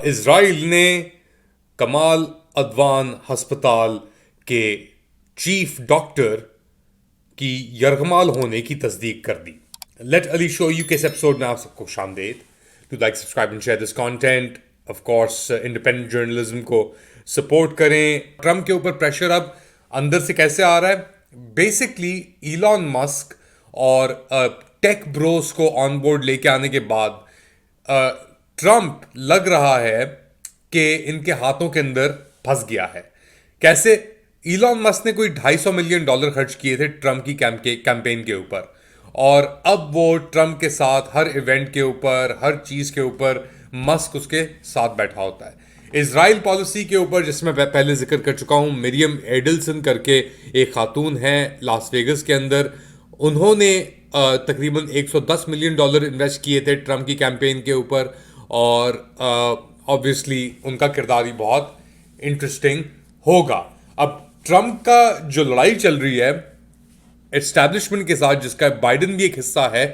Israel ने कमाल अदवान अस्पताल के चीफ डॉक्टर की यरगमाल होने की तस्दीक कर दी। लेट अली शो यू के इस एपिसोड में आप सबको खुशामदीद। To like subscribe and share this content. Of course independent journalism को सपोर्ट करें। ट्रम्प के ऊपर प्रेशर अब अंदर से कैसे आ रहा है? बेसिकली इलॉन मस्क और टेक ब्रोस को ऑन बोर्ड लेके आने के बाद ट्रम्प लग रहा है कि इनके हाथों के अंदर फंस गया है। कैसे? इलॉन मस्क ने कोई $250 मिलियन खर्च किए थे ट्रम्प की कैंपेन के ऊपर, और अब वो ट्रम्प के साथ हर इवेंट के ऊपर, हर चीज़ के ऊपर मस्क उसके साथ बैठा होता है। इजराइल पॉलिसी के ऊपर, जिसमें मैं पहले जिक्र कर चुका हूँ, मरियम एडल्सन करके एक खातून है लास वेगस के अंदर, उन्होंने तकरीबन $110 मिलियन इन्वेस्ट किए थे ट्रम्प की कैंपेन के ऊपर, और ऑब्वियसली उनका किरदार भी बहुत इंटरेस्टिंग होगा। अब ट्रम्प का जो लड़ाई चल रही है एस्टैब्लिशमेंट के साथ, जिसका बाइडन भी एक हिस्सा है,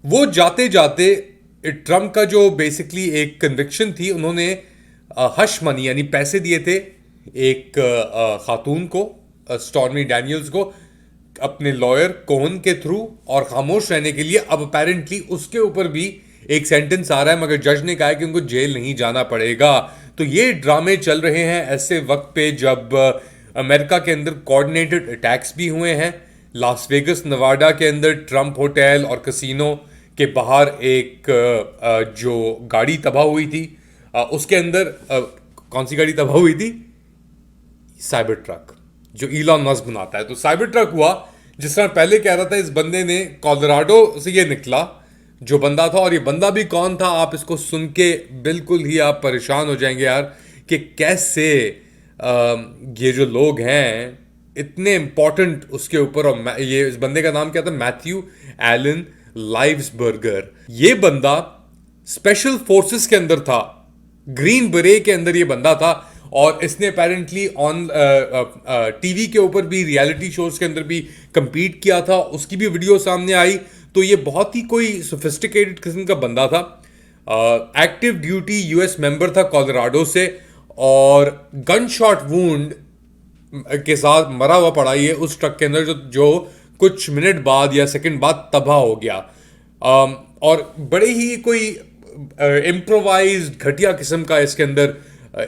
वो जाते जाते ट्रम्प का जो बेसिकली एक कन्विक्शन थी, उन्होंने हश मनी यानी पैसे दिए थे एक खातून को, स्टॉर्मी डैनियल्स को, अपने लॉयर कोहन के थ्रू, और खामोश रहने के लिए। अब अपेरेंटली उसके ऊपर भी एक सेंटेंस आ रहा है, मगर जज ने कहा है कि उनको जेल नहीं जाना पड़ेगा। तो ये ड्रामे चल रहे हैं ऐसे वक्त पे जब अमेरिका के अंदर कोऑर्डिनेटेड अटैक्स भी हुए हैं। लास वेगस नवाडा के अंदर ट्रम्प होटल और कसिनो के बाहर एक जो गाड़ी तबाह हुई थी, उसके अंदर कौन सी गाड़ी तबाह हुई थी? साइबर ट्रक, जो इलॉन मस्क बनाता है। तो साइबर ट्रक हुआ, जिस तरह पहले कह रहा था, इस बंदे ने कोलोराडो से ये निकला जो बंदा था, और ये बंदा भी कौन था आप इसको सुन के बिल्कुल ही आप परेशान हो जाएंगे यार, कि कैसे ये जो लोग हैं इतने इंपॉर्टेंट उसके ऊपर। और ये इस बंदे का नाम क्या था? Matthew Allen Livelsberger. ये बंदा स्पेशल फोर्सेस के अंदर था, ग्रीन बरे के अंदर ये बंदा था, और इसने अपेरेंटली ऑन टीवी के ऊपर भी, रियलिटी शोज के अंदर भी compete किया था। उसकी भी वीडियो सामने आई। तो ये बहुत ही कोई सोफिस्टिकेटेड किस्म का बंदा था। एक्टिव ड्यूटी यूएस मेंबर था कोलोराडो से, और गन शॉट वुंड के साथ मरा हुआ पड़ा ये उस ट्रक के अंदर, जो कुछ मिनट बाद या सेकंड बाद तबाह हो गया। और बड़े ही कोई इम्प्रोवाइज्ड घटिया किस्म का इसके अंदर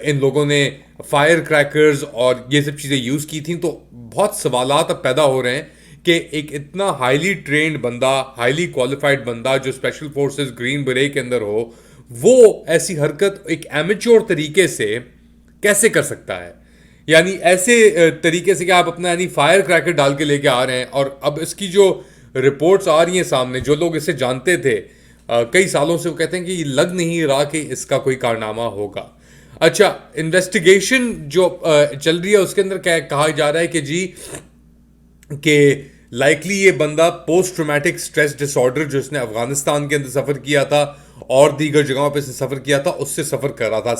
इन लोगों ने फायर क्रैकर्स और ये सब चीज़ें यूज़ की थी। तो बहुत सवालात अब पैदा हो रहे हैं कि एक इतना हाईली ट्रेंड बंदा, हाईली क्वालिफाइड बंदा जो स्पेशल फोर्सेस ग्रीन बरे के अंदर हो, वो ऐसी हरकत एक एमेच्योर तरीके से कैसे कर सकता है? यानी ऐसे तरीके से कि आप अपना यानी फायर क्रैकर डाल के लेके आ रहे हैं। और अब इसकी जो रिपोर्ट्स आ रही हैं सामने, जो लोग इसे जानते थे कई सालों से, वो कहते हैं कि ये लग नहीं रहा कि इसका कोई कारनामा होगा। अच्छा, इन्वेस्टिगेशन जो चल रही है उसके अंदर क्या कहा जा रहा है कि जी कि लाइकली ये बंदा पोस्ट ट्रोमैटिक स्ट्रेस डिसऑर्डर, जो इसने अफगानिस्तान के अंदर सफ़र किया था और दीगर जगहों पे इसने सफ़र किया था, उससे सफ़र कर रहा था।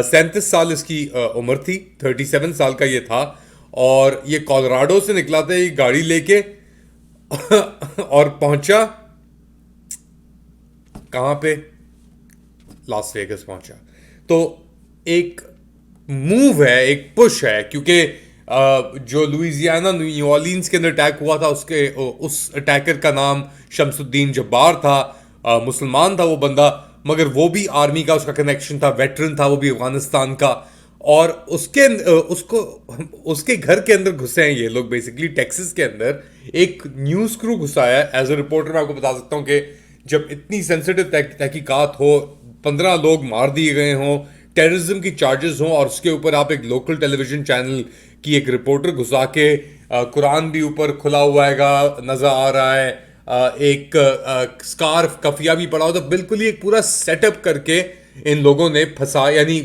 37 साल इसकी उम्र थी, 37 साल का ये था, और ये कोलोराडो से निकला था ये गाड़ी लेके और पहुंचा कहाँ पे? लास वेगस पहुंचा। तो एक मूव है, एक पुश है, क्योंकि जो लुइजियाना न्यू ऑर्लिन्स के अंदर अटैक हुआ था, उस अटैकर का नाम शमसुद्दीन जब्बार था। मुसलमान था वो बंदा, मगर वो भी आर्मी का उसका कनेक्शन था, वेटरन था वो भी अफगानिस्तान का। और उसके घर के अंदर घुसे हैं ये लोग, बेसिकली टेक्सास के अंदर एक न्यूज़ क्रू घुसा है। एज ए रिपोर्टर मैं आपको बता सकता हूँ कि जब इतनी सेंसिटिव तहकीकात हो, 15 लोग मार दिए गए हों, टेररिज्म की चार्जेस हों, और उसके ऊपर आप एक लोकल टेलीविजन चैनल की एक रिपोर्टर घुसा के, कुरान भी ऊपर खुला हुआ है नजर आ रहा है, एक स्कार्फ कफिया भी पड़ा हो, तो बिल्कुल ही एक पूरा सेटअप करके इन लोगों ने फंसा। यानी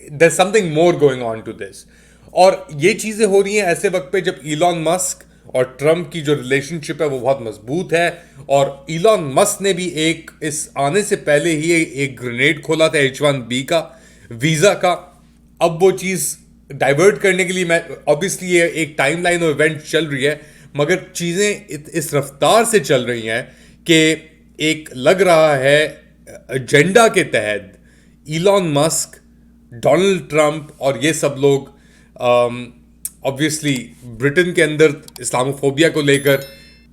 there something more going on to this. और ये चीजें हो रही हैं ऐसे वक्त पे जब इलॉन मस्क और ट्रम्प की जो रिलेशनशिप है वो बहुत मजबूत है। और इलॉन मस्क ने भी एक इस आने से पहले ही एक ग्रेनेड खोला था H1B का, वीजा का। अब वो चीज डाइवर्ट करने के लिए, मैं ऑब्वियसली ये एक टाइमलाइन और इवेंट चल रही है, मगर चीजें इस रफ्तार से चल रही हैं कि एक लग रहा है एजेंडा के तहत इलॉन मस्क, डोनाल्ड ट्रंप और ये सब लोग ऑब्वियसली ब्रिटेन के अंदर इस्लामोफोबिया को लेकर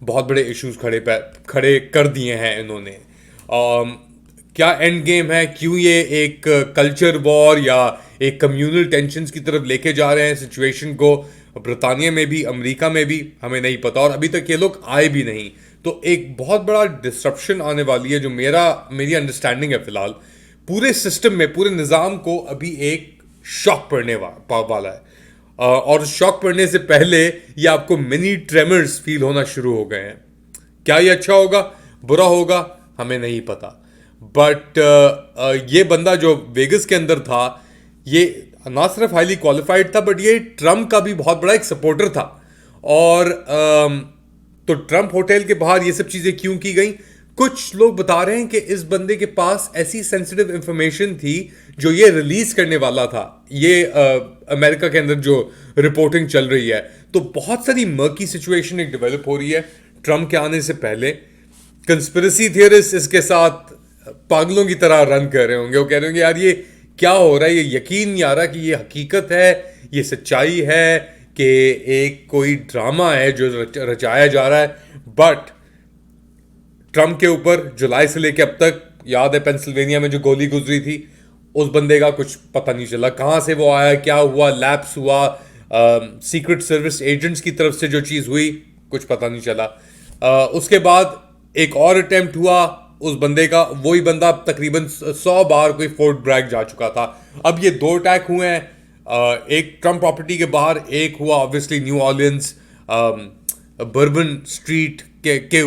बहुत बड़े इश्यूज खड़े कर दिए हैं इन्होंने। क्या एंड गेम है, क्यों ये एक कल्चर वॉर या एक कम्युनल टेंशंस की तरफ लेके जा रहे हैं सिचुएशन को, ब्रिटानिया में भी अमेरिका में भी, हमें नहीं पता, और अभी तक ये लोग आए भी नहीं। तो एक बहुत बड़ा डिस्ट्रप्शन आने वाली है, जो मेरी अंडरस्टैंडिंग है फिलहाल पूरे सिस्टम में, पूरे निज़ाम को अभी एक शॉक पड़ने वाला है। और शॉक पड़ने से पहले ये आपको मिनी ट्रेमर्स फील होना शुरू हो गए हैं। क्या ये अच्छा होगा, बुरा होगा, हमें नहीं पता। बट ये बंदा जो वेगस के अंदर था, ये ना सिर्फ हाईली क्वालिफाइड था, बट ये ट्रम्प का भी बहुत बड़ा एक सपोर्टर था। और तो ट्रम्प होटल के बाहर ये सब चीज़ें क्यों की गई? कुछ लोग बता रहे हैं कि इस बंदे के पास ऐसी सेंसिटिव इंफॉर्मेशन थी जो ये रिलीज करने वाला था, ये अमेरिका के अंदर जो रिपोर्टिंग चल रही है। तो बहुत सारी मर्की सिचुएशन एक डेवलप हो रही है ट्रम्प के आने से पहले। कंस्पिरेसी थियरिस्ट इसके साथ पागलों की तरह रन कर रहे होंगे, वो कह रहे होंगे यार ये क्या हो रहा है, ये यकीन नहीं आ रहा कि ये हकीकत है, ये सच्चाई है कि एक कोई ड्रामा है जो रचाया जा रहा है। बट ट्रम्प के ऊपर जुलाई से लेकर अब तक, याद है पेंसिल्वेनिया में जो गोली गुजरी थी, उस बंदे का कुछ पता नहीं चला, कहाँ से वो आया, क्या हुआ, लैप्स हुआ, सीक्रेट सर्विस एजेंट्स की तरफ से जो चीज़ हुई, कुछ पता नहीं चला। उसके बाद एक और अटेम्प्ट हुआ उस बंदे का, वही बंदा तकरीबन 100 बार कोई फोर्ट ब्रैग जा चुका था। अब ये 2 अटैक हुए हैं, एक ट्रम्प प्रॉपर्टी के बाहर, एक हुआ obviously new Orleans bourbon street के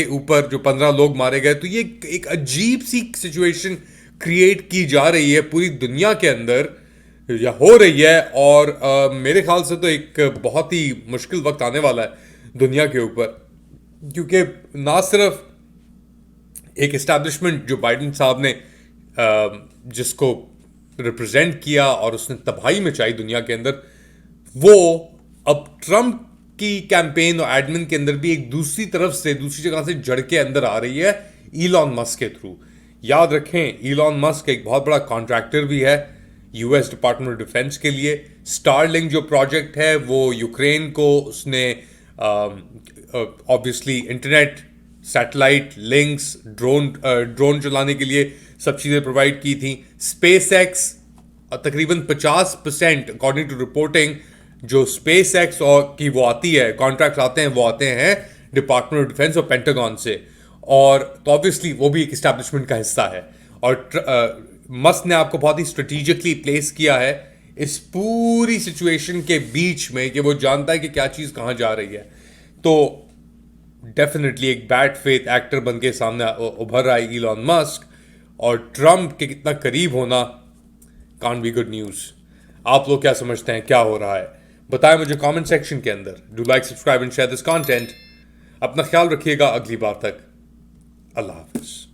ऊपर, जो 15 लोग मारे गए। तो ये एक अजीब सी सिचुएशन क्रिएट की जा रही है पूरी दुनिया के अंदर, या हो रही है। और मेरे ख्याल से तो एक बहुत ही मुश्किल वक्त आने वाला है दुनिया के ऊपर, क्योंकि ना सिर्फ एक इस्टेब्लिशमेंट जो बाइडेन साहब ने जिसको रिप्रेजेंट किया और उसने तबाही मचाई दुनिया के अंदर, वो अब ट्रम्प की कैंपेन और एडमिन के अंदर भी एक दूसरी तरफ से, दूसरी जगह से जड़ के अंदर आ रही है इलॉन मस्क के थ्रू। याद रखें, इलॉन मस्क एक बहुत बड़ा कॉन्ट्रैक्टर भी है यूएस डिपार्टमेंट ऑफ डिफेंस के लिए। स्टारलिंक जो प्रोजेक्ट है वो यूक्रेन को उसने obviously internet, satellite links, drone चलाने के लिए सब चीज़ें प्रोवाइड की थी। स्पेस एक्स तकरीबन 50% अकॉर्डिंग टू रिपोर्टिंग जो स्पेस एक्स और की वो आती है, कॉन्ट्रैक्ट आते हैं, वो आते हैं डिपार्टमेंट ऑफ डिफेंस और पेंटागन से। और तो ऑब्वियसली वो भी एक इस्टेब्लिशमेंट का हिस्सा है। और मस्क ने आपको बहुत ही स्ट्रेटेजिकली प्लेस किया है इस पूरी सिचुएशन के बीच में, कि वो जानता है कि क्या चीज़ कहाँ जा रही है। तो डेफिनेटली एक बैड फेथ एक्टर बन के सामने उभर रहा है इलॉन मस्क, और ट्रम्प के कितना करीब होना कांट बी गुड न्यूज़। आप लोग क्या समझते हैं, क्या हो रहा है, बताएं मुझे कमेंट सेक्शन के अंदर। Do like, subscribe and share this content. अपना ख्याल रखिएगा, अगली बार तक अल्लाह हाफिज़।